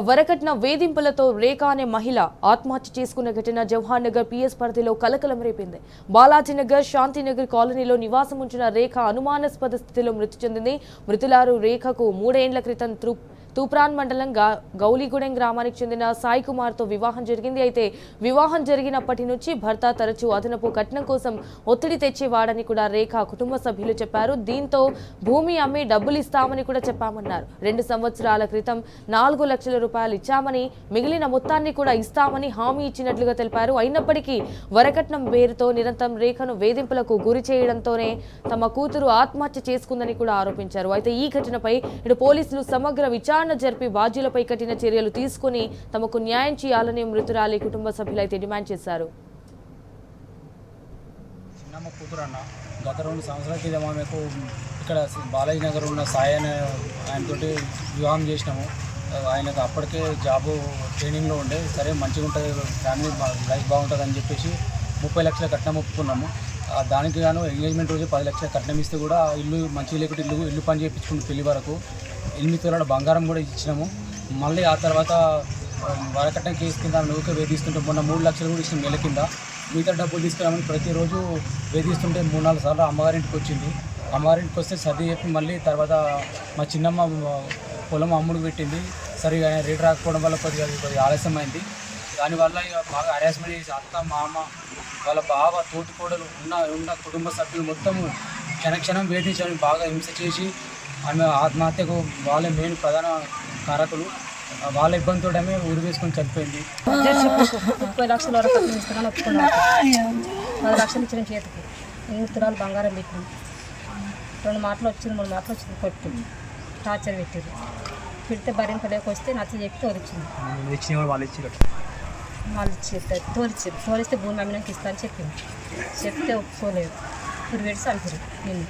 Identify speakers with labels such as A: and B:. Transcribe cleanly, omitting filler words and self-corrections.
A: వరకట్న వేధింపులతో రేఖ అనే మహిళ ఆత్మహత్య చేసుకున్న ఘటన జవహర్ నగర్ పిఎస్ పరిధిలో కలకలం రేపింది. బాలాజీనగర్ శాంతినగర్ కాలనీలో నివాసం ఉంచిన రేఖ అనుమానాస్పద స్థితిలో మృతి చెందింది. మృతురాలు రేఖకు 3 ఏళ్ల క్రితం తూప్రాన్ మండలం గౌలిగూడెం గ్రామానికి చెందిన సాయి కుమార్తో వివాహం జరిగింది. అయితే వివాహం జరిగినప్పటి నుంచి భర్త తరచూ అదనపు కట్నం కోసం ఒత్తిడి తెచ్చేవాడని కూడా రేఖ కుటుంబ సభ్యులు చెప్పారు. దీంతో భూమి అమ్మి డబ్బులు ఇస్తామని కూడా చెప్పామన్నారు. 2 సంవత్సరాల క్రితం 4 లక్షల రూపాయలు ఇచ్చామని, మిగిలిన మొత్తాన్ని కూడా ఇస్తామని హామీ ఇచ్చినట్లుగా తెలిపారు. అయినప్పటికీ వరకట్నం పేరుతో నిరంతరం రేఖను వేధింపులకు గురి చేయడంతోనే తమ కూతురు ఆత్మహత్య చేసుకుందని కూడా ఆరోపించారు. అయితే ఈ ఘటనపై ఇటు పోలీసులు సమగ్ర విచారణ జరిపి బాధ్యులపై కఠిన చర్యలు తీసుకుని తమకు న్యాయం చేయాలని మృతురాలి కుటుంబ సభ్యులైతే డిమాండ్ చేశారు.
B: చిన్నమ్మ కూతురు అన్న గత 2 సంవత్సరాల క్రితం ఆమెకు ఇక్కడ బాలాజీ నగర్ ఉన్న సాయి అనే ఆయనతోటి వివాహం చేసినాము. ఆయనకు అప్పటికే జాబు ట్రైనింగ్లో ఉండే, సరే మంచిగా ఉంటుంది, ఫ్యామిలీ లైఫ్ బాగుంటుంది అని చెప్పేసి 30 లక్షల కట్నం ఒప్పుకున్నాము. దానికి గాను ఎంగేజ్మెంట్ రోజు 10 లక్షల కట్నం ఇస్తే కూడా ఇల్లు మంచిగా లేకుంటే ఇల్లు పని చేయించుకుంటూ పెళ్లి వరకు 8 తులాల బంగారం కూడా ఇచ్చినాము. మళ్ళీ ఆ తర్వాత వరకట్నం కేసు కింద నూక వేధిస్తుంటే మొన్న 3 లక్షలు కూడా ఇచ్చిన నెల కింద మిగతా డబ్బులు తీసుకురామని ప్రతిరోజు వేధిస్తుంటే 3-4 సార్లు అమ్మగారింటికి వచ్చింది. అమ్మగారింటికి వస్తే సర్ది చెప్పి మళ్ళీ తర్వాత మా చిన్నమ్మ పొలం అమ్ముడు పెట్టింది. సరిగా రేటు రాకపోవడం వల్ల కొద్దిగా ఆలస్యమైంది. దానివల్ల ఇక బాగా హరాస్మెంట్ చేసి అత్త, మామ, వాళ్ళ బావ, తోటికోడలు ఉన్న కుటుంబ సభ్యులు మొత్తం క్షణక్షణం వేధించని బాగా హింస చేసి ఆమె ఆత్మహత్యకు వాళ్ళే మెయిన్ ప్రధాన కారకులు. వాళ్ళ ఇబ్బందితోటమే ఊరు వేసుకొని చనిపోయింది.
C: 30 లక్షల వరకు ఇస్తున్నాను, ఒప్పుకున్నాను. 10 లక్షలు ఇచ్చిన చేతికి 8 తులాలు బంగారం పెట్టింది. 2 మాటలు వచ్చింది, 3 మాటలు వచ్చింది, కొట్టి టార్చర్ పెట్టింది. పెడితే భరింపలేక వస్తే నచ్చ చెప్పి తోలిచ్చింది. వాళ్ళు తోలిస్తే భూమి అమ్మినాక ఇస్తా అని చెప్పింది. చెప్తే ఒప్పుకోలేదు. ఇప్పుడు పెడితే అంటారు నిన్ను